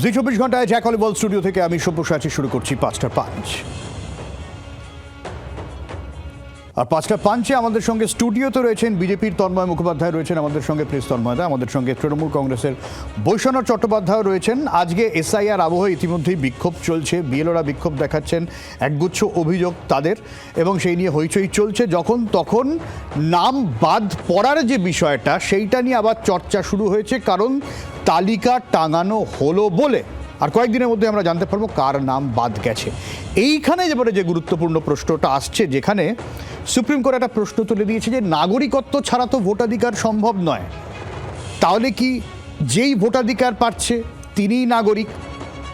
জি 24 ঘন্টায় Jack অলিবল studio থেকে আমি সব্যসাচী শুরু করছি 5টা পাঞ্চ। আর 5টা পাঞ্চে আমাদের সঙ্গে স্টুডিওতে রয়েছেন বিজেপির তন্ময় মুখোপাধ্যায়, রয়েছেন আমাদের সঙ্গে প্রেস তন্ময়দা, আমাদের সঙ্গে তৃণমূল কংগ্রেসের বৈশ্বনাথ চট্টোপাধ্যায় রয়েছেন। আজকে এসআইআর আবহে ইতিমধ্যেই বিক্ষোভ চলছে, বিএলওরা বিক্ষোভ দেখাচ্ছেন, একগুচ্ছ অভিযোগ তাদের, এবং সেই নিয়ে হইচই চলছে। যখন তখন নাম বাদ পড়ার যে বিষয়টা, সেইটা নিয়ে আবার চর্চা শুরু হয়েছে, কারণ তালিকা টাঙানো হলো বলে। আর কয়েকদিনের মধ্যে আমরা জানতে পারবো কার নাম বাদ গেছে। এইখানে এবারে যে গুরুত্বপূর্ণ প্রশ্নটা আসছে, যেখানে সুপ্রিম কোর্ট একটা প্রশ্ন তুলে দিয়েছে যে নাগরিকত্ব ছাড়া তো ভোটাধিকার সম্ভব নয়। তাহলে কি যেই ভোটাধিকার পাচ্ছে তিনিই নাগরিক?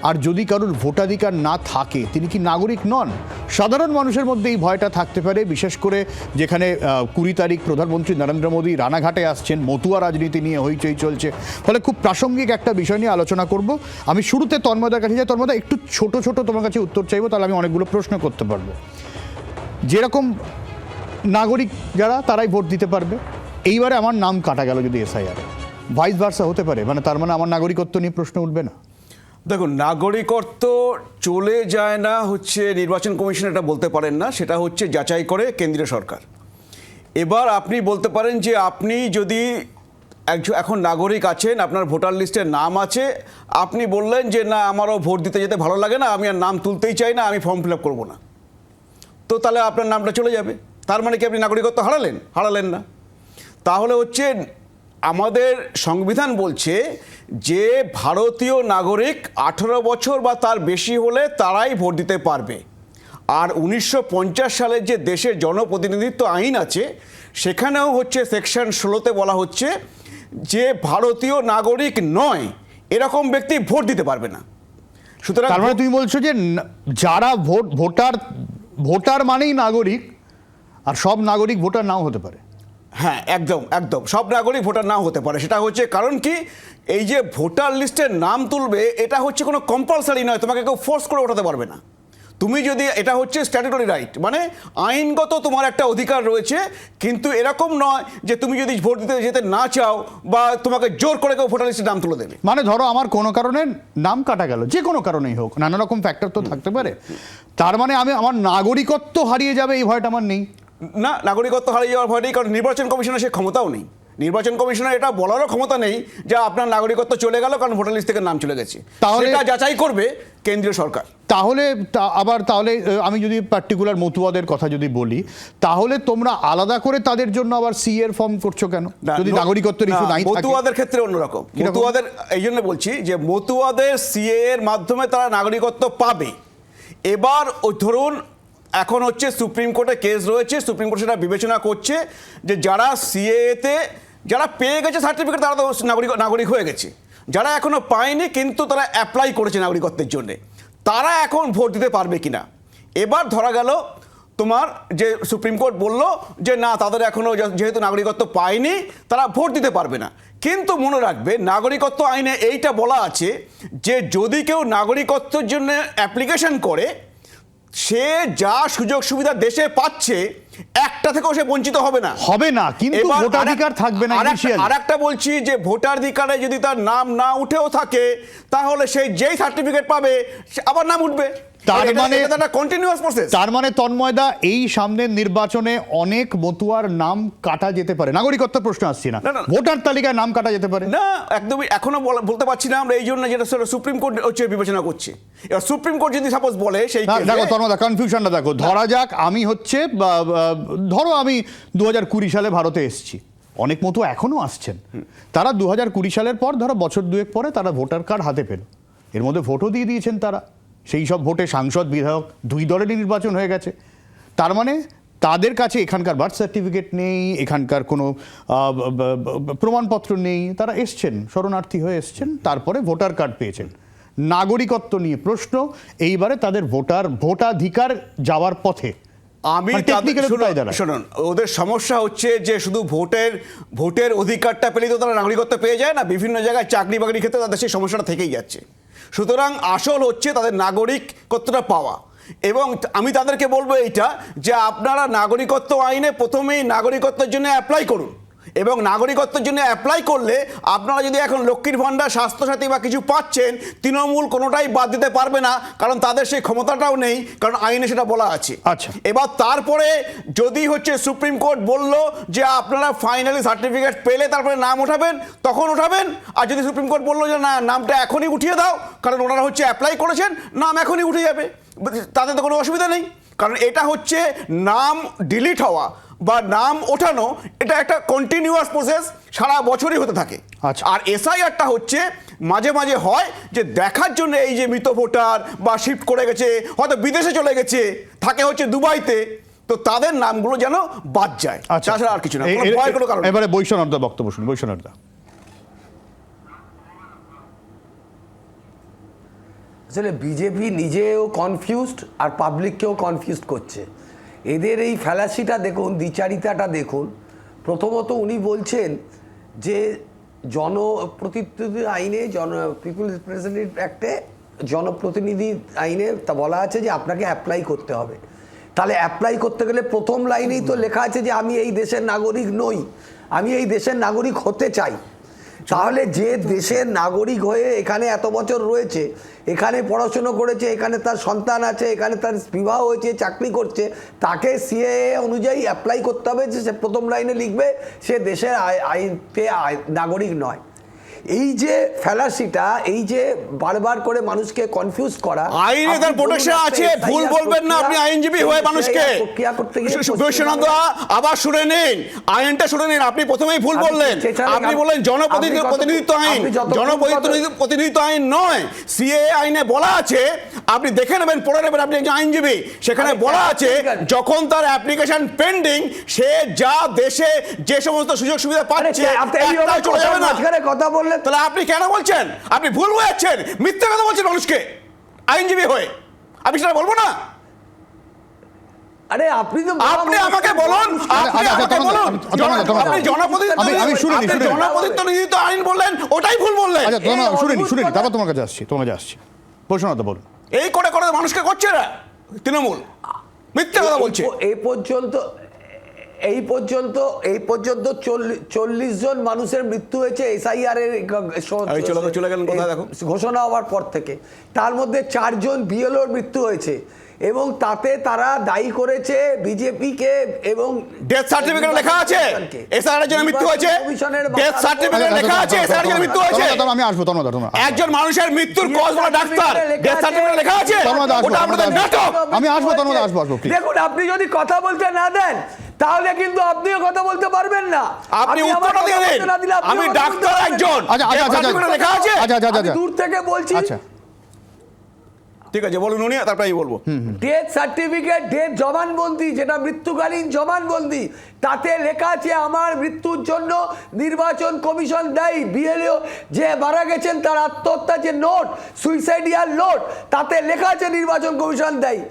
আর যদি কারোর ভোটাধিকার না থাকে তিনি কি নাগরিক নন? সাধারণ মানুষের মধ্যে এই ভয়টা থাকতে পারে, বিশেষ করে যেখানে 20 তারিখ প্রধানমন্ত্রী নরেন্দ্র মোদী রানাঘাটে আসছেন, মতুয়া রাজনীতি নিয়ে হইচই চলছে। ফলে খুব প্রাসঙ্গিক একটা বিষয় নিয়ে আলোচনা করব। আমি শুরুতে তন্ময়দার কাছে যাই। তন্ময়দা, একটু ছোট ছোট তোমার কাছে উত্তর চাইবো, তাহলে আমি অনেকগুলো প্রশ্ন করতে পারবো। যেরকম নাগরিক যারা, তারাই ভোট দিতে পারবে। এইবারে আমার নাম কাটা গেল যদি এসআইআর, ভাইস ভার্সা হতে পারে, মানে তার মানে আমার নাগরিকত্ব নিয়ে প্রশ্ন উঠবে না? দেখুন, নাগরিকত্ব চলে যায় না হচ্ছে নির্বাচন কমিশন এটা বলতে পারেন না, সেটা হচ্ছে যাচাই করে কেন্দ্রীয় সরকার। এবার আপনি বলতে পারেন যে আপনি যদি এখন নাগরিক আছেন, আপনার ভোটার লিস্টে নাম আছে, আপনি বললেন যে না আমারও ভোট দিতে যেতে ভালো লাগে না, আমি আর নাম তুলতেই চাই না, আমি ফর্ম ফিল আপ করবো না, তো তাহলে আপনার নামটা চলে যাবে। তার মানে কি আপনি নাগরিকত্ব হারালেন না। তাহলে হচ্ছে আমাদের সংবিধান বলছে যে ভারতীয় নাগরিক 18 বছর বা তার বেশি হলে তারাই ভোট দিতে পারবে। আর 1950 সালের যে দেশের জনপ্রতিনিধিত্ব আইন আছে, সেখানেও হচ্ছে সেকশন 16-তে বলা হচ্ছে যে ভারতীয় নাগরিক নয় এরকম ব্যক্তি ভোট দিতে পারবে না। সুতরাং তার মানে তুমি বলছো যে যারা ভোটার মানেই নাগরিক, আর সব নাগরিক ভোটার নাও হতে পারে? হ্যাঁ, একদম একদম সব নাগরিক ভোটার নাও হতে পারে। সেটা হচ্ছে কারণ কি, এই যে ভোটার লিস্টের নাম তুলবে এটা হচ্ছে কোনো কম্পালসারি নয়, তোমাকে কেউ ফোর্স করে ওঠাতে পারবে না। তুমি যদি, এটা হচ্ছে স্ট্যাটুটরি রাইট, মানে আইনগত তোমার একটা অধিকার রয়েছে, কিন্তু এরকম নয় যে তুমি যদি ভোট দিতে যেতে না চাও বা তোমাকে জোর করে কেউ ভোটার লিস্টের নাম তুলে দেবে। মানে ধরো আমার কোনো কারণে নাম কাটা গেল, যে কোনো কারণেই হোক, নানা রকম ফ্যাক্টর তো থাকতে পারে, তার মানে আমার নাগরিকত্ব হারিয়ে যাবে এই ভয়টা আমার নেই? না, নাগরিকত্ব হারিয়ে যাওয়ার ভয় নেই, কারণ নির্বাচন কমিশনের সে ক্ষমতাও নেই। নির্বাচন কমিশনের এটা বলারও ক্ষমতা নেই যে আপনার নাগরিকত্ব চলে গেল কারণ ভোটার লিস্ট থেকে নাম চলে গেছে। তাহলে এটা যাচাই করবে কেন্দ্রীয় সরকার। তাহলে আমি যদি পার্টিকুলার মতুয়াদের কথা যদি বলি, তাহলে তোমরা আলাদা করে তাদের জন্য আবার সিএর ফর্ম করছো কেন, যদি নাগরিকত্বের ইস্যু নাই থাকে? মতুয়াদের ক্ষেত্রে অন্যরকম। মতুয়াদের এই জন্য বলছি যে মতুয়াদের সিএ এর মাধ্যমে তারা নাগরিকত্ব পাবে। এবার ধরুন এখন হচ্ছে সুপ্রিম কোর্টে কেস রয়েছে, সুপ্রিম কোর্ট সেটা বিবেচনা করছে যে যারা সিএতে যারা পেয়ে গেছে সার্টিফিকেট, তারা তো নাগরিক হয়ে গেছে। যারা এখনো পায়নি কিন্তু তারা অ্যাপ্লাই করেছে নাগরিকত্বের জন্য, তারা এখন ভোট দিতে পারবে কিনা। এবার ধরা গেল তোমার যে সুপ্রিম কোর্ট বলল যে না, তাদের এখনো যেহেতু নাগরিকত্ব পায়নি তারা ভোট দিতে পারবে না। কিন্তু মনে রাখবে, নাগরিকত্ব আইনে এইটা বলা আছে যে যদি কেউ নাগরিকত্বের জন্য অ্যাপ্লিকেশন করে, সে যা সুযোগ সুবিধা দেশে পাচ্ছে একটা থেকেও সে বঞ্চিত হবে না, কিন্তু ভোটাধিকার থাকবে না। আর একটা বলছি যে ভোটাধিকারে যদি তার নাম না উঠেও থাকে, তাহলে সে যেই সার্টিফিকেট পাবে আবার নাম উঠবে। তার মানে তন্ময়দা, এই সামনের নির্বাচনে অনেক মতুয়ার নাম কাটা যেতে পারে। নাগরিকত্ব প্রশ্ন আসছে না, ভোটার তালিকায় নাম কাটা যেতে পারে না, একদমই এখনো বলতে পারছি না আমরা, এই জন্য যেটা সুপ্রিম কোর্ট হচ্ছে বিবেচনা করছে। এবার সুপ্রিম কোর্ট যদি সাপোজ বলে, সেই দেখো তন্ময়দা, কনফিউশনটা দেখো। ধরা যাক আমি ধরো আমি 2020 সালে ভারতে এসেছি, অনেক মতুয়া এখনো আসছেন, তারা 2020 সালের পর ধরো বছর দুয়েক পরে তারা ভোটার কার্ড হাতে পেল, এর মধ্যে ভোটও দিয়ে দিয়েছেন তারা, সেই সব ভোটে সাংসদ বিধায়ক 2 দলেরই নির্বাচন হয়ে গেছে। তার মানে তাদের কাছে এখানকার বার্থ সার্টিফিকেট নেই, এখানকার কোনো প্রমাণপত্র নেই, তারা এসছেন, শরণার্থী হয়ে এসছেন, তারপরে ভোটার কার্ড পেয়েছেন। নাগরিকত্ব নিয়ে প্রশ্ন, এইবারে তাদের ভোটাধিকার যাওয়ার পথে। শুনুন, ওদের সমস্যা হচ্ছে যে শুধু ভোটের অধিকারটা পেলেই তো তারা নাগরিকত্ব পেয়ে যায় না, বিভিন্ন জায়গায় চাকরি বাকরির ক্ষেত্রে তাদের সেই সমস্যাটা থেকেই যাচ্ছে। সুতরাং আসল হচ্ছে তাদের নাগরিকত্বটা পাওয়া। এবং আমি তাদেরকে বলবো এইটা যে আপনারা নাগরিকত্ব আইনে প্রথমেই নাগরিকত্বের জন্য অ্যাপ্লাই করুন, এবং নাগরিকত্বের জন্য অ্যাপ্লাই করলে আপনারা যদি এখন লক্ষ্মীর ভাণ্ডার, স্বাস্থ্যসাথী বা কিছু পাচ্ছেন, তৃণমূল কোনোটাই বাদ দিতে পারবে না, কারণ তাদের সেই ক্ষমতাটাও নেই, কারণ আইনে সেটা বলা আছে। আচ্ছা। এবার তারপরে যদি হচ্ছে সুপ্রিম কোর্ট বলল যে আপনারা ফাইনালি সার্টিফিকেট পেলে তারপরে নাম ওঠাবেন, তখন ওঠাবেন। আর যদি সুপ্রিম কোর্ট বললো যে না, নামটা এখনই উঠিয়ে দাও, কারণ ওনারা হচ্ছে অ্যাপ্লাই করেছেন, নাম এখনই উঠে যাবে, তাতে তো কোনো অসুবিধা নেই। কারণ এটা হচ্ছে নাম ডিলিট হওয়া বা নাম ওঠানো, এটা একটা কন্টিনিউয়াস প্রসেস, সারা বছরই হতে থাকে। আচ্ছা। আর এসআইআরটা হচ্ছে মাঝে মাঝে হয় যে দেখার জন্য এই যে মৃত ভোটার বা শিফট করে গেছে, হয়তো বিদেশে চলে গেছে, থাকে হচ্ছে দুবাইতে, তো তাদের নামগুলো যেন বাদ যায়, তাছাড়া আর কিছু না, কোনো ভয়ের কোনো কারণ নেই। এবারে বৈশ্বনাথ বক্তব্য শুনুন। বৈশ্বনাথ, আসলে বিজেপি নিজেও কনফিউজড আর পাবলিককেও কনফিউজড করছে। এদের এই ফ্যালাসিটা দেখুন, দ্বিচারিতাটা দেখুন। প্রথমত উনি বলছেন যে জনপ্রতিনিধি আইনে, পিপুল রিপ্রেজেন্টেটিভ অ্যাক্টে, জনপ্রতিনিধি আইনে তা বলা আছে যে আপনাকে অ্যাপ্লাই করতে হবে। তাহলে অ্যাপ্লাই করতে গেলে প্রথম লাইনেই তো লেখা আছে যে আমি এই দেশের নাগরিক নই, আমি এই দেশের নাগরিক হতে চাই। তাহলে যে দেশের নাগরিক হয়ে এখানে এত বছর রয়েছে, এখানে পড়াশুনো করেছে, এখানে তার সন্তান আছে, এখানে তার বিবাহ হয়েছে, চাকরি করছে, তাকে সিএএ অনুযায়ী অ্যাপ্লাই করতে হবে যে সে প্রথম লাইনে লিখবে সে দেশের আইনতে নাগরিক নয়। এই যে ফ্যালাসিটা, এই যে বারবার করে মানুষকে কনফিউজ করা, আইনে তার প্রোটেকশন আছে, ভুল বলবেন না আপনি আইনজীবী হয়ে মানুষকে। বৈশ্বনাথ আবার শুনে নিন, আইনটা শুনে নিন। আপনি প্রথমেই ভুল বললেন, আপনি বললেন জনপ্রতিনিধিত্ব আইন, জনপ্রতিনিধিত্ব আইন নয়, সিএএ আইনে বলা আছে, আপনি দেখে নেবেন, পড়ে নেবেন, আপনি একজন আইনজীবী, সেখানে বলা আছে যখন তার অ্যাপ্লিকেশন পেন্ডিং, সে যা দেশে যে সমস্ত সুযোগ সুবিধা পাচ্ছে চলে যাবে না। কথা বললে তাহলে আপনি কেন বলছেন? আপনি ভুল বোঝাচ্ছেন, মিথ্যা কথা বলছেন মানুষকে আইনজীবী হয়ে। আমি সেটা বলবো না। আরে আপনি তো, আপনি আমাকে বলুন, আপনি জনপ্রতিনিধিত্ব আইন বললেন, ওটাই ভুল বললেন। শুনিনি, তারপর তোমার কাছে আসছি। বৈশ্বনাথ বলুন। এই করে করে মানুষকে করছে না তৃণমূল, মিথ্যা কথা বলছে। এই পর্যন্ত 40 জন মানুষের মৃত্যু হয়েছে এসআইআর এর ঘোষণা হওয়ার পর থেকে। তার মধ্যে 4 জন বিএলওর মৃত্যু হয়েছে এবং তাতে তারা দায়ী করেছে বিজেপিকে। এবং ডেথ সার্টিফিকেট লেখা আছে এসআইআর এর জন্য মৃত্যু হয়েছে, ডেথ সার্টিফিকেট লেখা আছে এসআইআর এর জন্য মৃত্যু হয়েছে। আমি আসবো, একজন মানুষের মৃত্যুর কজ বলা ডাক্তার, ডেথ সার্টিফিকেট লেখা আছে, ওটা আপনাদের নাটক। আমি আসবো। দেখুন, আপনি যদি কথা বলতে না দেন তাহলে কিন্তু আপনিও কথা বলতে পারবেন না। আপনি উত্তরটা দিয়ে দিন। আমি ডাক্তার একজন, লেখা আছে, দূর থেকে বলছি। ঠিক আছে বলুন উনি, তারপরে আমি বলবো। ডেথ সার্টিফিকেট, ডেথ জবানবন্দি, যেটা মৃত্যুকালীন জবানবন্দি, তাতে লেখা আছে আমার মৃত্যুর জন্য নির্বাচন কমিশন দায়ী। বিএলও যে মারা গেছেন তার আত্মহত্যা যে নোট, সুইসাইডিয়াল নোট, তাতে লেখা আছে নির্বাচন কমিশন দায়ী।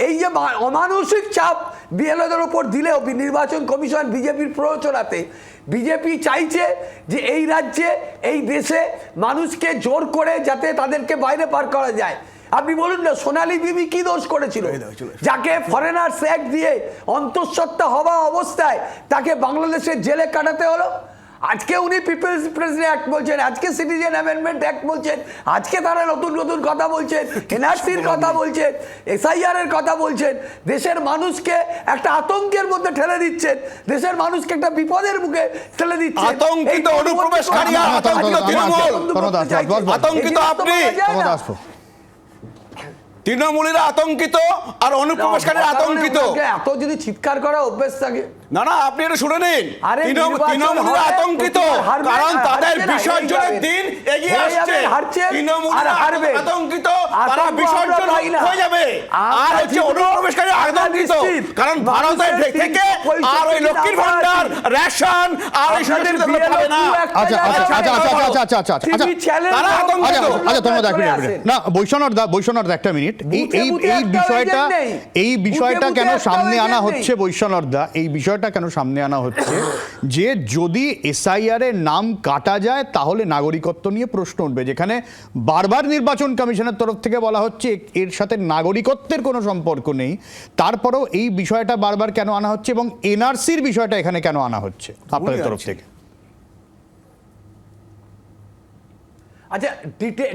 এই যে অমানসিক চাপ বিএলওদের ওপর দিলেও নির্বাচন কমিশন বিজেপির প্ররোচনাতে, বিজেপি চাইছে যে এই রাজ্যে, এই দেশে মানুষকে জোর করে যাতে তাদেরকে বাইরে পার করা যায়। আপনি বলুন না, সোনালী বিবি কি দোষ করেছিল, যাকে ফরেনার্স অ্যাক্ট দিয়ে অন্তঃসত্ত্বা হওয়া অবস্থায় তাকে বাংলাদেশের জেলে কাটাতে হলো? আজকে উনি পিপলস প্রেসিডেন্ট অ্যাক্ট বলছেন, আজকে সিটিজেন অ্যামেন্ডমেন্ট অ্যাক্ট বলছেন, আজকে তারা নতুন নতুন কথা বলছেন, এনআরসির কথা বলছেন, এসআইআর এর কথা বলছেন। দেশের মানুষকে একটা আতঙ্কের মধ্যে ঠেলে দিচ্ছেন, দেশের মানুষকে একটা বিপদের মুখে ঠেলে দিচ্ছেন। আতঙ্কিত অনুপ্রবেশকারী, আতঙ্কিত তৃণমূল, আতঙ্কিত আপনি, তৃণমূলীরা আতঙ্কিত আর অনুপ্রবেশকারীরা আতঙ্কিত। এত যদি চিৎকার করা অভ্যেস থাকে, না আপনি এটা শুনে নিন। তৃণমূলীরা আতঙ্কিত কারণ তাদের বিসর্জনের দিন এগিয়ে আসছে। তৃণমূলীরা আতঙ্কিত, তারা বিসর্জন হয়ে যাবে। আর হচ্ছে অনুপ্রবেশকারী আতঙ্কিত কারণ ভারতের থেকে আর ওই লক্ষ্মীর ভান্ডার, রেশন আর এই সুযোগ পাবে না। তারা আতঙ্কিত। না বৈশ্বনাথ একটা মিনিট, এই বিষয়টা কেন সামনে আনা হচ্ছে? বৈশ্বনাথ দা, এই বিষয়টা কেন সামনে আনা হচ্ছে যে যদি এসআইআর এর নাম কাটা যায় তাহলে নাগরিকত্ব নিয়ে প্রশ্ন উঠবে, যেখানে বারবার নির্বাচন কমিশনের তরফ থেকে বলা হচ্ছে এর সাথে নাগরিকত্বের কোনো সম্পর্ক নেই। তারপরেও এই বিষয়টা বারবার কেন আনা হচ্ছে এবং এনআরসির বিষয়টা এখানে কেন আনা হচ্ছে আপনাদের তরফ থেকে? আচ্ছা,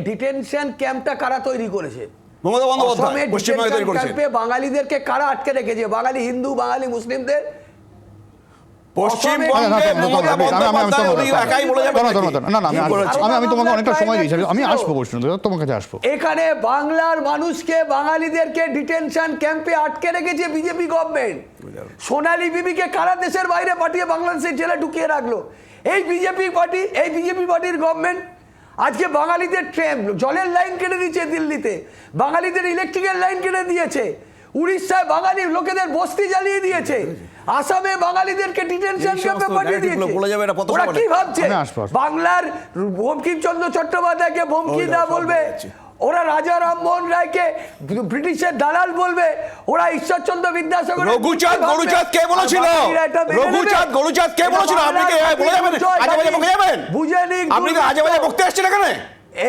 ডিটেনশন ক্যাম্পটা কারা তৈরি করেছে? মমতা বন্দ্যোপাধ্যায় অসমে পশ্চিমবঙ্গে তৈরি detention করেছে। ক্যাম্পে বাঙালিদেরকে কারা আটকে রেখেছে? বাঙালি হিন্দু, বাঙালি মুসলিমদের? পশ্চিমবঙ্গে মমতা বন্দ্যোপাধ্যায় উনি একাই বলে যাবেন নাকি? না আমি তোমাকে অনেকটা সময় দিয়েছি, আমি আসবো বৈষ্ণব, তোমার কাছে আসবো। এখানে বাংলার মানুষকে, বাঙালিদেরকে ডিটেনশন ক্যাম্পে আটকে রেখেছে বিজেপি গভর্নমেন্ট। সোনালী বিবিকে কারা দেশের বাইরে পাঠিয়ে বাংলাদেশের জেলে ঢুকিয়ে রাখলো? এই বিজেপি পার্টির গভর্নমেন্ট। আজকে বাঙালিদের ট্রেন, জলের লাইন কেটে দিয়েছে দিল্লিতে, বাঙালিদের ইলেকট্রিকের লাইন কেটে দিয়েছে, উড়িষ্যায় বাঙালি লোকেদের বস্তি জ্বালিয়ে দিয়েছে, আসামে বাঙালিদেরকে ডিটেনশন ক্যাম্পে পাঠিয়ে দিয়েছে। ওরা কি ভাবছে? বাংলার বঙ্কিমচন্দ্র চট্টোপাধ্যায়কে বঙ্কি দা বলবে, ওরা রাজা রামমোহন রায়কে ব্রিটিশের দালাল বলবে, ওরা ঈশ্বরচন্দ্র বিদ্যাসাগর। রঘুচাঁদ গরুচাঁদ কে বলেছিল? রঘুচাঁদ গরুচাঁদ কে বলেছিল? আপনি কি বলে যাবেন? আজে বাজে বকে যাবেন? বুঝে নিন, আপনি কি আজে বাজে বকতে আসছেন এখানে?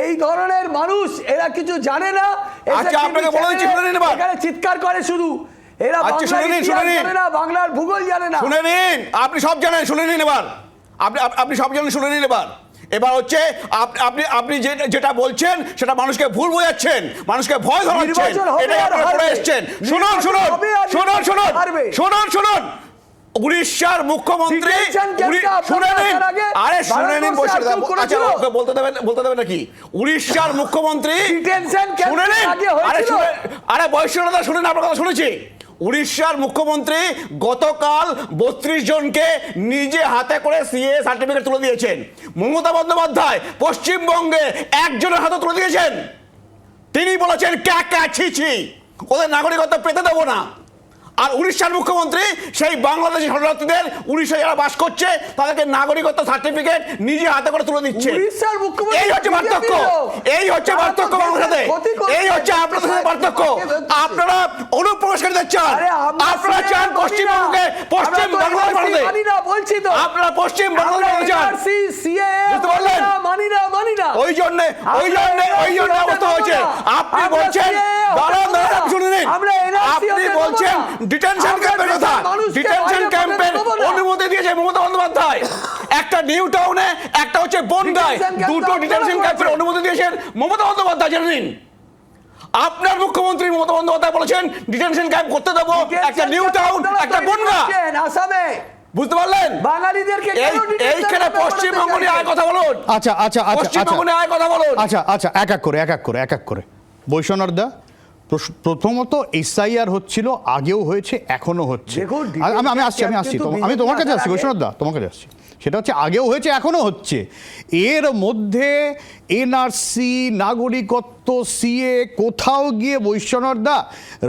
এই ধরনের মানুষ, এরা কিছু জানে না। আচ্ছা, আপনাকে বলে দিচ্ছি, শুনে নিন এবার। এখানে চিৎকার করে শুধু, এরা আচ্ছা, শুনে নিন, জানে না, বাংলার ভূগোল জানে না। শুনে নিন, আপনি সব জানেন, শুনে নিন এবার। আপনি সব জানেন, শুনে নিন এবার। এবার হচ্ছে আপনি যেটা বলছেন সেটা মানুষকে ভুল বোঝাচ্ছেন, মানুষকে ভয় ধরাচ্ছেন, এটাই আপনারা করে এসেছেন। শুনুন শুনুন শুনুন শুনুন শুনুন শুনুন উড়িষ্যার মুখ্যমন্ত্রী, শুনে নিন, আরে শুনে নিন, বলতে দেবেন নাকি? উড়িষ্যার মুখ্যমন্ত্রী, শুনে নিন, আরে বৈষ্ণবদা শুনেন, আপনার কথা শুনেছি। উড়িষ্যার মুখ্যমন্ত্রী গতকাল 32 জনকে নিজে হাতে করে সিএ সার্টিফিকেট তুলে দিয়েছেন। মমতা বন্দ্যোপাধ্যায় পশ্চিমবঙ্গে একজনের হাতে তুলে দিয়েছেন। তিনি বলেছেন ক্যা ছি, ওদের নাগরিকত্ব পেতে দেবো না। আর উড়িষ্যার মুখ্যমন্ত্রী সেই বাংলাদেশি শরণার্থীদের উড়িষ্যায় যারা বাস করছে তাদেরকে নাগরিকত্ব সার্টিফিকেট নিজে হাতে করে তুলে দিচ্ছে। এই হচ্ছে পার্থক্য, এই হচ্ছে পার্থক্য বাংলার সাথে, এই হচ্ছে আপনাদের সাথে পার্থক্য। আপনারা অনুপ্রবেশকারীদের চান, আপনারা চান পশ্চিমবঙ্গে, পশ্চিম বাংলাদেশ বানাতে, আপনারা পশ্চিম বাংলাদেশ চান, বুঝতে পারলেন? ওই জন্য অবস্থা হয়েছে। আপনি বলছেন, দাঁড়ান শুনে নিন, আপনি বলছেন ডিটেনশন ক্যাম্পের কথা। ডিটেনশন ক্যাম্পের অনুমতি দিয়েছে মমতা বন্দ্যোপাধ্যায়। একটা নিউ টাউনে, একটা হচ্ছে বনগাঁয়, দুটো ডিটেনশন ক্যাম্পের অনুমতি দিয়েছেন মমতা বন্দ্যোপাধ্যায়। জেনে নিন, আপনার মুখ্যমন্ত্রী মমতা বন্দ্যোপাধ্যায় বলেছেন ডিটেনশন ক্যাম্প করতে দেবো, একটা নিউ টাউন, একটা বনগাঁ, আসামে। বুঝতে পারলেন? বাঙালিদেরকে এইখানে পশ্চিমবঙ্গ নিয়ে আয় কথা বলুন। আচ্ছা পশ্চিমবঙ্গ নিয়ে আয় কথা বলুন। আচ্ছা এক এক করে বৈষ্ণব দা, প্রথমত এসআইআর হচ্ছিল, আগেও হয়েছে, এখনো হচ্ছে। আমি আসছি আমি তোমার কাছে আসছি বৈষ্ণব দা, তোমার কাছে আসছি। সেটা হচ্ছে আগেও হয়েছে, এখনো হচ্ছে। এর মধ্যে এনআরসি, নাগরিকত্ব, সিএ, কোথাও গিয়ে বৈষ্ণবদা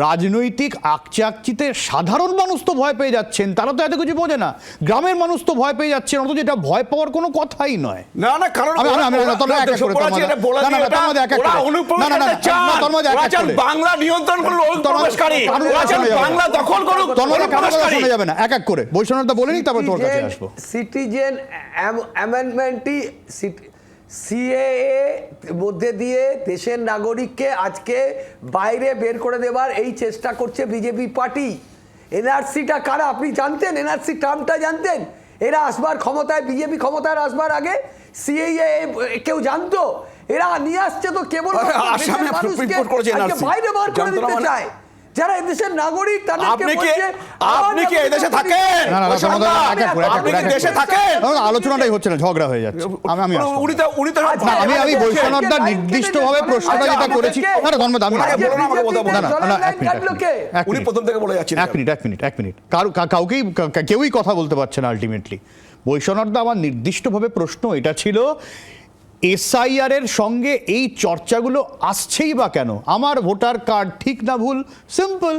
রাজনৈতিক আকচিতে সাধারণ মানুষ তো ভয় পেয়ে যাচ্ছেন, তারা তো এত কিছু বোঝে না। গ্রামের মানুষ তো ভয় পেয়ে যাচ্ছেন, অথচ এটা ভয় পাওয়ার কোনো কথাই নয়। কারণ বাংলা নিয়ন্ত্রণ করলো বাংলা দখল করুক, শোনা যাবে না। এক এক করে বৈষ্ণবদা বলে নি, তারপর তোর কাছে আসবো। সিটিজেন অ্যামেন্ডমেন্টটি সিএএ মধ্যে দিয়ে দেশের নাগরিককে আজকে বাইরে বের করে দেবার এই চেষ্টা করছে বিজেপি পার্টি। এনআরসিটা কারা আপনি জানতেন? এনআরসি টার্মটা জানতেন? এরা আসবার ক্ষমতায়, বিজেপি ক্ষমতায় আসবার আগে সিএএ কেউ জানতো? এরা নিয়ে আসছে তো কেবল বাইরে বার করে দিতে চায়। যারা এদেশের নাগরিক আপনি কি এদেশে থাকেন? আলোচনাটাই হচ্ছে না, ঝগড়া হয়ে যাচ্ছে। আমি বৈষ্ণবদা নির্দিষ্টভাবে প্রশ্নটা যেটা করেছি, এক মিনিট, কেউই কথা বলতে পারছে না আলটিমেটলি। বৈষ্ণবদা আমার নির্দিষ্টভাবে প্রশ্ন এটা ছিল, এসআইআর এর সঙ্গে এই চর্চাগুলো আসছেই বা কেন? আমার ভোটার কার্ড ঠিক না ভুল, সিম্পল।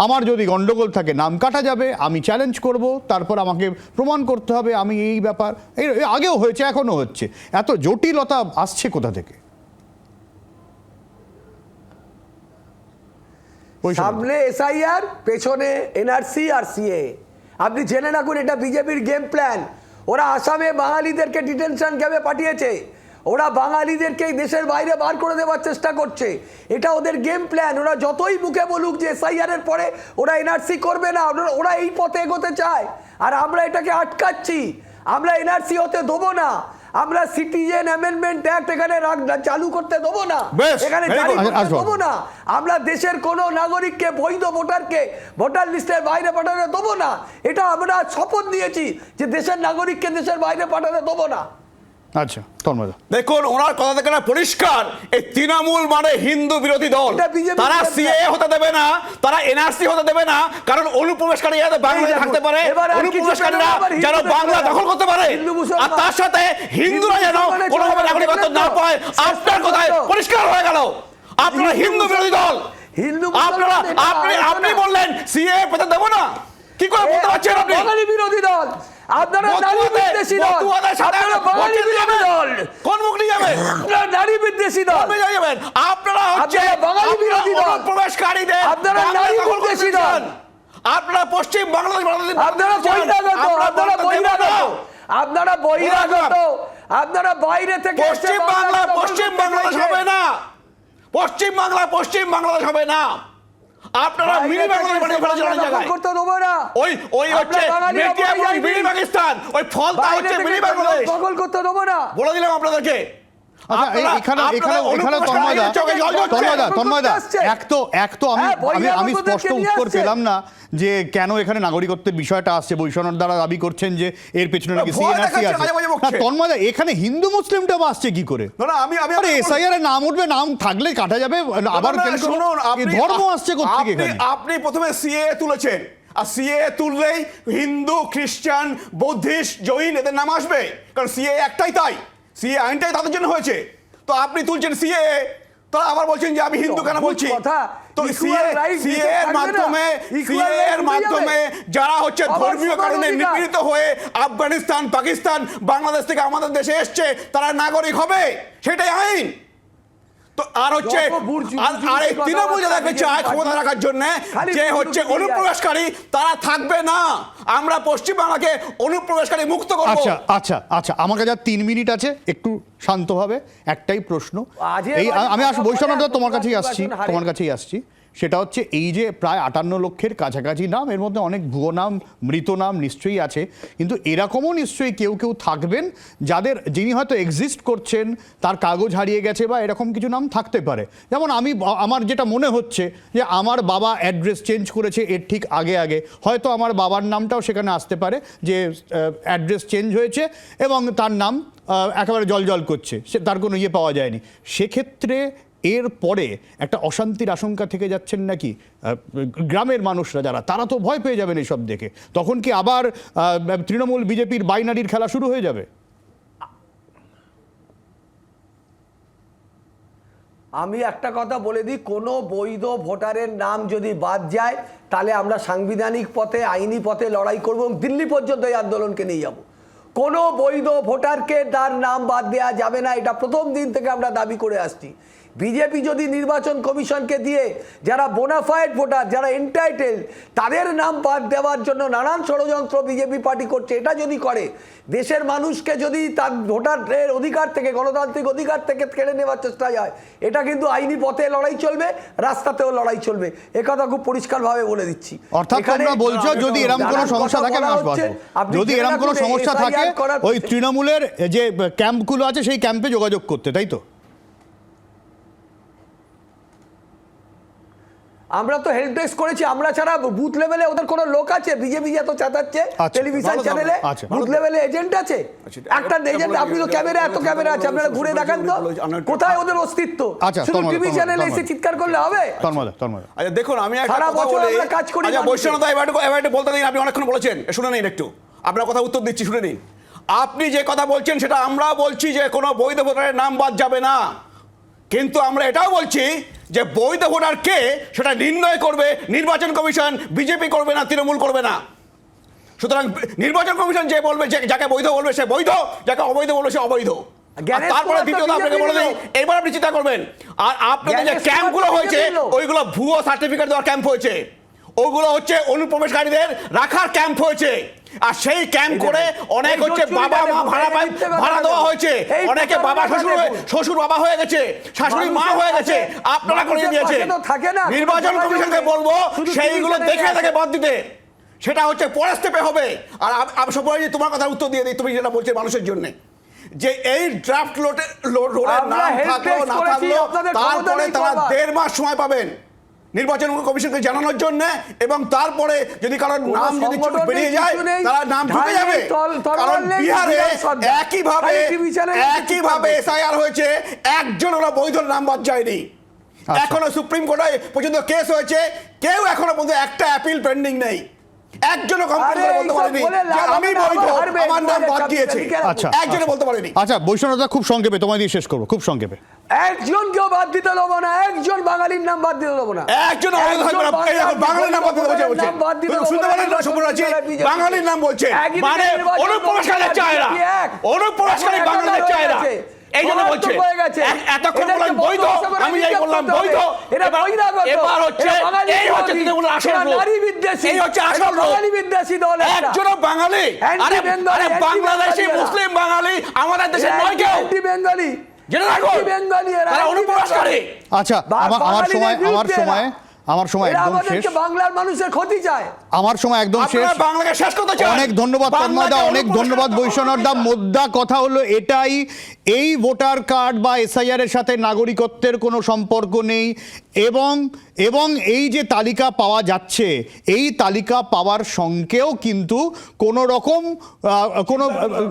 আমার যদি গন্ডগোল থাকে নাম কাটা যাবে, আমি চ্যালেঞ্জ করব, তারপর আমাকে প্রমাণ করতে হবে আমি এই ব্যাপার। এই আগেও হয়েছে, এখনো হচ্ছে। এত জটিলতা আসছে কোথা থেকে? সামনে এসআইআর, পেছনে এনআরসি আর সিএ। আপনি জেনে রাখুন, এটা বিজেপির গেম প্ল্যান। ওরা আসামে বাঙালিদেরকে ডিটেনশন ক্যাম্পে পাঠিয়েছে, ওরা বাঙালিদেরকে দেশের বাইরে বার করে দেওয়ার চেষ্টা করছে। এটা ওদের গেম প্ল্যান। ওরা যতই মুখে বলুক যে এসআইআর এর পরে ওরা এনআরসি করবে না, ওরা এই পথে এগোতে চায়। আর আমরা এটাকে আটকাচ্ছি, আমরা এনআরসি হতে দেবো না। আমরা সিটিজেন অ্যামেন্ডমেন্ট অ্যাক্ট এখানে চালু করতে দেবো না, বেশ, এখানে very জারি good. করতে আসবো। দেবো না। আমরা দেশের কোনো নাগরিককে, বৈধ ভোটারকে ভোটার লিস্টের বাইরে পাঠাতে দেবো না। এটা আমরা শপথ নিয়েছি যে দেশের নাগরিককে দেশের বাইরে পাঠাতে দেবো না। আচ্ছা তন্ময় দা, দেখুন ওনার কথা থেকে না পরিষ্কার, এই তৃণমূল মানে হিন্দু বিরোধী দল। এটা BJP তারা র সিএএ হতে দেবে না, তারা এনআরসি হতে দেবে না, কারণ অনুপ্রবেশকারী যাতে বাংলাদেশে থাকতে পারে, এবার আর কিছু অনুপ্রবেশকারীরা আবার যেন হিন্দুদের বাংলা বেলায় দখল করতে পারে, হিন্দু মুসলমান, আর তার সাথে হিন্দুরা যেন মুসলমানের কোনোভাবে চলে নাগরিকত্ব দেখলেন না তো? পায়। আপনার কথায় পরিষ্কার হয়ে গেল আপনারা হিন্দু বিরোধী দল। হিন্দু আপনারা মুসলমান এটা আপনি আলোচনা। আপনি বললেন সিএএ পেতে দেবো না, কি করে বলতে পারছেন আপনি? বাঙালি বিরোধী দল, আপনারা নারী বিদ্বেষী দল, মতুয়াদের সাথে আপনারা বাঙালি ভোটে বিরোধী যাবেন। দল, কোন মুখ নিয়ে যাবেন? আপনারা নারী বিদ্বেষী দল, আপনি যাবেন, আপনারা হচ্ছে আপনারা বাঙালি বিরোধী দল, অনুপ্রবেশকারীদের আপনারা বাংলা নারী দখল করতে বিদ্বেষী দল, চান। আপনারা পশ্চিম বাংলাদেশ আপনারা বহিরাগত, আপনারা বহিরাগত, আপনারা বহিরাগত, আপনারা বাইরে থেকে এসে পশ্চিম বাংলা বাংলাদেশ দখল পশ্চিম করতে বাংলাদেশ চাইছেন। হবে না, পশ্চিম বাংলা পশ্চিম বাংলাদেশ হবে না। আপনারা বাইরে মিনি থেকে বাংলাদেশ এসে বানিয়ে ফেলেছেন অনেক বাংলা দখল জায়গায়। করতে দেবো না। ওই হচ্ছে আপনারা বাঙালিরা মেটিয়া বলে যায়নি। মিনি পাকিস্তান, ওই ফলতা বাইরে হচ্ছে থেকে মিনি বাংলাদেশ। দখল করতে দেবো না। বলে দিলাম আপনাদেরকে। আচ্ছা এখানে তন্ময় দা এক তো আমি হ্যাঁ, আমি স্পষ্ট বহিরাগতদেরকে নিয়ে উত্তর আসছে। পেলাম না যে কেন এখানে নাগরিকত্বের বিষয়টা আসছে। বৈষণ্যর দ্বারা দাবি করছেন যে এর পেছনে নাকি ভয় সিএনআরসি দেখাচ্ছে, আছে। মাঝে মাঝে বকছে। না তন্ময় দা, এখানে হিন্দু মুসলিমটা আসছে কি করে? না, আমি আরে এসআইআর এর নাম উঠবে, নাম থাকলে কাটা যাবে, আবার না, কেন শুনুন, ধর্ম আসছে কোত্থেকে এখানে? আপনি প্রথমে সিএএ তুলেছেন, আর সিএএ তুললেই হিন্দু, খ্রিস্টান, বৌদ্ধিস্ট, জৈন এদের নাম আসবে, কারণ সিএএ একটাই, তাই সিএএ আইনটাই তাদের জন্য হয়েছে। তো আপনি তুলছেন সিএএ, তো আবার বলছেন যে আমি হিন্দু কেন বলছি? কথা, তো equal rights সিএএ এর থাকবে না? মাধ্যমে Equal সিএএ এর rights মাধ্যমে যারা হচ্ছে আবার ধর্মীয় সমান কারণে অধিকার। নিপীড়িত হয়ে আফগানিস্তান, পাকিস্তান, বাংলাদেশ থেকে আমাদের দেশে এসছে, তারা নাগরিক হবে, সেটাই আইন। তো আর হচ্ছে যত বুর্জু- আর এই তৃণমূল যাদেরকে চায় ক্ষমতা রাখার জন্য খালি যে বুর্জু হচ্ছে বুর্জু অনুপ্রবেশকারী, তারা থাকবে না। আমরা পশ্চিমবাংলাকে অনুপ্রবেশকারী মুক্ত করব। আচ্ছা আচ্ছা আচ্ছা, আমার কাছে আর 3 মিনিট আছে, একটু শান্তভাবে একটাই প্রশ্ন। আজে এই বাজে আমি কথা বৈষম্যটা বলে তোমার কাছেই নির্বাচন আসছি, হারে। তোমার কাছেই আসছি। সেটা হচ্ছে এই যে প্রায় 58 লক্ষের কাছাকাছি নাম, এর মধ্যে অনেক ভুয়ো নাম, মৃত নাম নিশ্চয়ই আছে, কিন্তু এরকমও নিশ্চয়ই কেউ কেউ থাকবেন যিনি হয়তো এক্সিস্ট করছেন, তার কাগজ হারিয়ে গেছে বা এরকম কিছু নাম থাকতে পারে। যেমন আমার যেটা মনে হচ্ছে যে আমার বাবা অ্যাড্রেস চেঞ্জ করেছে এর ঠিক আগে আগে, হয়তো আমার বাবার নামটাও সেখানে আসতে পারে যে অ্যাড্রেস চেঞ্জ হয়েছে এবং তার নাম একেবারে জল করছে, তার কোনো ইয়ে পাওয়া যায়নি। সেক্ষেত্রে এর পরে একটা অশান্তির আশঙ্কা থেকে যাচ্ছেন নাকি গ্রামের মানুষরা, যারা তারা তো ভয় পেয়ে যাবেন এসব দেখে। তখন কি আবার তৃণমূল বিজেপির বাইনারির খেলা শুরু হয়ে যাবে? আমি একটা কথা বলে দিই, কোনো বৈধ ভোটারের নাম যদি বাদ যায় তাহলে আমরা সাংবিধানিক পথে, আইনি পথে লড়াই করব এবং দিল্লি পর্যন্ত এই আন্দোলনকে নিয়ে যাব। কোনো বৈধ ভোটারকে তার নাম বাদ দেওয়া যাবে না, এটা প্রথম দিন থেকে আমরা দাবি করে আসছি। বিজেপি যদি নির্বাচন কমিশনকে দিয়ে যারা বোনাফাইড ভোটার, যারা এন্টাইটেল, তাদের নাম বাদ দেওয়ার জন্য নানান ষড়যন্ত্র বিজেপি পার্টি করছে, এটা যদি করে, দেশের মানুষকে যদি তার ভোটারের অধিকার থেকে, গণতান্ত্রিক অধিকার থেকে কেড়ে নেওয়ার চেষ্টা যায়, এটা কিন্তু আইনি পথে লড়াই চলবে, রাস্তাতেও লড়াই চলবে। একথা খুব পরিষ্কারভাবে বলে দিচ্ছি। অর্থাৎ তোমরা বলছো যদি এরকম কোনো সমস্যা থাকে, যদি এরকম কোনো সমস্যা থাকে, ওই তৃণমূলের যে ক্যাম্পগুলো আছে সেই ক্যাম্পে যোগাযোগ করতে, তাই তো? আমরা তো হেল্প ডেস্ক করেছি, আমরা ছাড়া বুথ লেভেলে ওদের কোনো লোক আছে? বিজেপি যত চাতাচ্ছে টেলিভিশন চ্যানেলে, বুথ লেভেলে এজেন্ট আছে? একটা এজেন্ট, আপনি তো ক্যামেরা, এত ক্যামেরা আছে, আপনারা ঘুরে দেখান তো কোথায় ওদের অস্তিত্ব। শুধু টিভি চ্যানেলে এসে চিৎকার করলে হবে? আচ্ছা দেখুন, আমি একটা সারা কথা বছর বলি। আমরা কাজ করি আচ্ছা মানুষের। বৈষ্ণবদা এবার একটু বলতে দিন, আপনি অনেকক্ষণ বলেছেন, শুনে নিন একটু, আপনার কথা উত্তর দিচ্ছি, শুনে নিন। আপনি যে কথা বলছেন সেটা আমরা বলছি যে কোনো বৈধ ভোটারের নাম বাদ যাবে না, কিন্তু আমরা এটাও বলছি যে বৈধ ভোটার কে সেটা নির্ণয় করবে নির্বাচন কমিশন, বিজেপি করবে না, তৃণমূল করবে না। সুতরাং নির্বাচন কমিশন যে বলবে, যাকে বৈধ বলবে সে বৈধ, যাকে অবৈধ বলবে সে অবৈধ। তারপরে দ্বিতীয়ত আপনাকে বলে দিই, এবার আপনি চিন্তা করবেন, আর আপনাদের যে ক্যাম্পগুলো হয়েছে ওইগুলো ভুয়ো সার্টিফিকেট দেওয়ার ক্যাম্প হয়েছে, ওগুলো হচ্ছে অনুপ্রবেশকারীদের রাখার ক্যাম্প হয়েছে। আর সেই ক্যাম্প করে অনেক হচ্ছে বাবা মা ভাড়া দেওয়া হয়েছে, অনেকে বাবা শ্বশুর বাবা হয়ে গেছে, শাশুড়ি মা হয়ে গেছে, আপনারা করিয়ে দিয়েছে। নির্বাচন কমিশনকে বলবো সেইগুলো দেখে তাকে বাদ দিতে, সেটা হচ্ছে পরের স্টেপে হবে। আর সবাই তোমার কথার উত্তর দিয়ে দিই, তুমি যেটা বলছো মানুষের জন্য, যে এই ড্রাফট রোলের আমরা নাম help থাকলো desk না করেছি, থাকলো আপনাদের ক্ষমতা তারপরে নেই তারা করবার। 1.5 মাস সময় পাবেন নির্বাচন কমিশনকে জানানোর জন্য, এবং তারপরে যদি কারোর কোনো নাম যদি সংগঠন নেই, বেরিয়ে যায় কিছু নেই, তারা নাম ঢুকে ঢাই যাবে। নেই, তলওয়ার কারণ নেই, বিহারে বিহার সরকার। একইভাবে খালি TV চ্যানেলে একইভাবে এসআইআর হয়েছে, একজন ওরা বৈধ নাম বাদ যায়নি। এখনো সুপ্রিম কোর্টে পর্যন্ত কেস হয়েছে, কেউ এখনো পর্যন্ত একটা অ্যাপিল পেন্ডিং নেই, একজনও কমপ্লেন করে বলতে পারেনি যে আমি বৈধ, আমার নাম বাদ দিয়েছে, আচ্ছা, একজনও বলতে পারেনি। আচ্ছা বৈষ্ণবদা খুব সংক্ষেপে, তোমায় দিয়ে শেষ করবো খুব সংক্ষেপে। একজনকেও বাদ দিতে দেবো না, একজন বাঙালির নাম বাদ দিতে দেবো না, একজন বাঙালির নাম বলছে শুনতে পারেন না? সুব্ররাজি বাঙালির নাম বলছে, মানে অনুপ্রবেশকারী চায় না, অনুপ্রবেশকারী বাংলাদেশ চায় না, এই জন্য বলছে এতক্ষণ বললাম বৈধ, আমি এই বললাম বৈধ, এবার হচ্ছে এই হচ্ছে তৃণমূলের আসল রূপ, এই হচ্ছে আসল রূপ, একজন বাঙালি, আরে বাংলাদেশি মুসলিম বাঙালি আমাদের দেশে নয় কেউ, বেঙ্গলি জেনে রাখো তারা অনুপ্রবেশকারী। আচ্ছা আমার সময় একদম শেষ, বাংলার মানুষের ক্ষতি চায়, আমার সময় একদম শেষ। আপনারা বাংলাকে শেষ করতে চান। অনেক ধন্যবাদ তন্ময়দা, অনেক ধন্যবাদ বৈষ্ণবদা। মোদ্দা কথা হলো এটাই, এই ভোটার কার্ড বা এসআইআর এর সাথে নাগরিকত্বের কোনো সম্পর্ক নেই, এবং এই যে তালিকা পাওয়া যাচ্ছে, এই তালিকা পাওয়ার সঙ্গেও কিন্তু কোনো রকম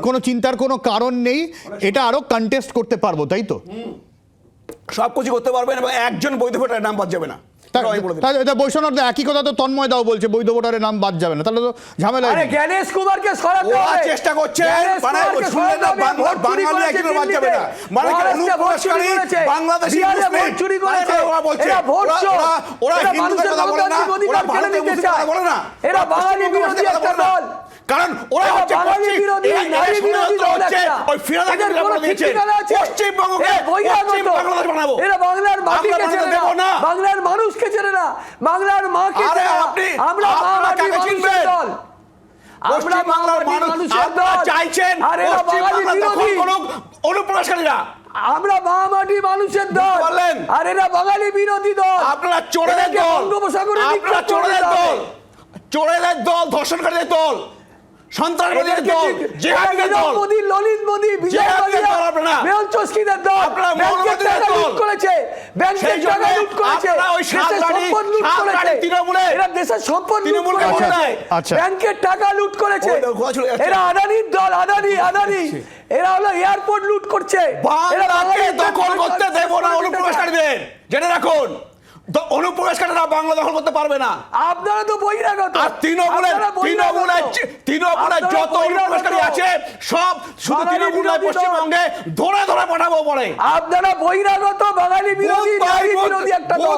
কোনো চিন্তার কোনো কারণ নেই, এটা আরো কন্টেস্ট করতে পারবো, তাই তো? সবকিছু করতে পারবেন এবং একজন বৈধ ভোটারের নাম বাদ যাবে না। বৈষ্ণবদা একই কথা তো তন্ময়দাও বলছে, বৈধ ভোটারের নাম বাদ যাবে না, তাহলে তো ঝামেলা। জ্ঞানেশ কুমারকে সরাতে হবে, চেষ্টা করছে, মানে শুনলেন না বাঙালি একজন বাদ যাবে না, মানে অনুপ্রবেশকারী বাংলাদেশি মুসলিম চুরি করেছে, ওরা বলছে ওরা হিন্দুদের কথা বলে না, ওরা ভারতীয় মুসলিম কথা বলে না, এরা বাঙালি বিরোধী একটা দল, কারণ ওরা হচ্ছে বাঙালি বিরোধী, নারী বিরোধী দল একটা, ওই ফিরাদ দিয়েছে পশ্চিমবঙ্গকে পশ্চিম বাংলাদেশ বানাবো, এরা বাংলার মাটিকে চেনে না, বাংলার মানুষকে চেনে না, বাংলার মাকে চেনে না, আমরা বাঙালি মানুষের দল, আমরা বাংলার মানুষের দল চাইছেন, আর এরা বাঙালি বিরোধী অনুপ্রবেশকারীরা, আমরা বাঙালি মানুষের দল আর এরা বাঙালি বিরোধী দল, আপনারা চোরেদের দল, আপনারা চোরেদের দল, চোরেদের দল, ধর্ষণকারীদের দল, সন্ত্রাসবাদীদের দল, জিহাদিদের দল, মোদি, ললিত মোদি, বিজয় মালিয়া, মেহুল চোস্কিদের দল, ব্যাংকের টাকা লুট করেছে, ব্যাংকের টাকা লুট করেছে, দেশের সম্পদ লুট করেছে, এরা দেশের সম্পদ লুট করেছে, ব্যাংকের টাকা লুট করেছে, এরা আদানির দল, আদানি, এরা হলো এয়ারপোর্ট লুট করছে, এরা বাংলাকে দখল করতে দেব না অনুপ্রবেশকারীদের, জেনে রাখুন। অনুপ্রবেশকারীরা বাংলা দখল করতে পারবে না। আপনারা তো বহিরাগত, আর তৃণমূলের যত অনুপ্রবেশকারী আছে সব শুধু তৃণমূলের পশ্চিমবঙ্গে ধরে ধরে পাঠাবো পরে। আপনারা বহিরাগত, বাঙালি বিরোধী, নারী বিরোধী একটা দল,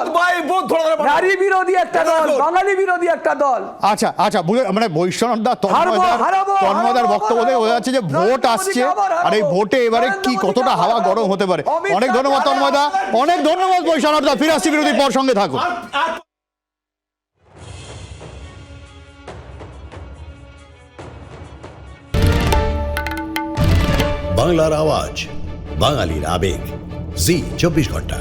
নারী বিরোধী একটা দল, বাঙালি বিরোধী একটা দল। আচ্ছা মানে বৈষ্ণবদা তন্ময়দার বক্তব্য থেকে বোঝা যাচ্ছে যে ভোট আসছে, আর এই ভোটে এবারে কি কতটা হাওয়া গরম হতে পারে। অনেক ধন্যবাদ তন্ময়দা, অনেক ধন্যবাদ বৈষ্ণবদা। ফিরে আসছি বিরোধীর পর, সঙ্গে থাকুন। বাংলার আওয়াজ, বাঙালির আবেগ, জি 24 ঘন্টা।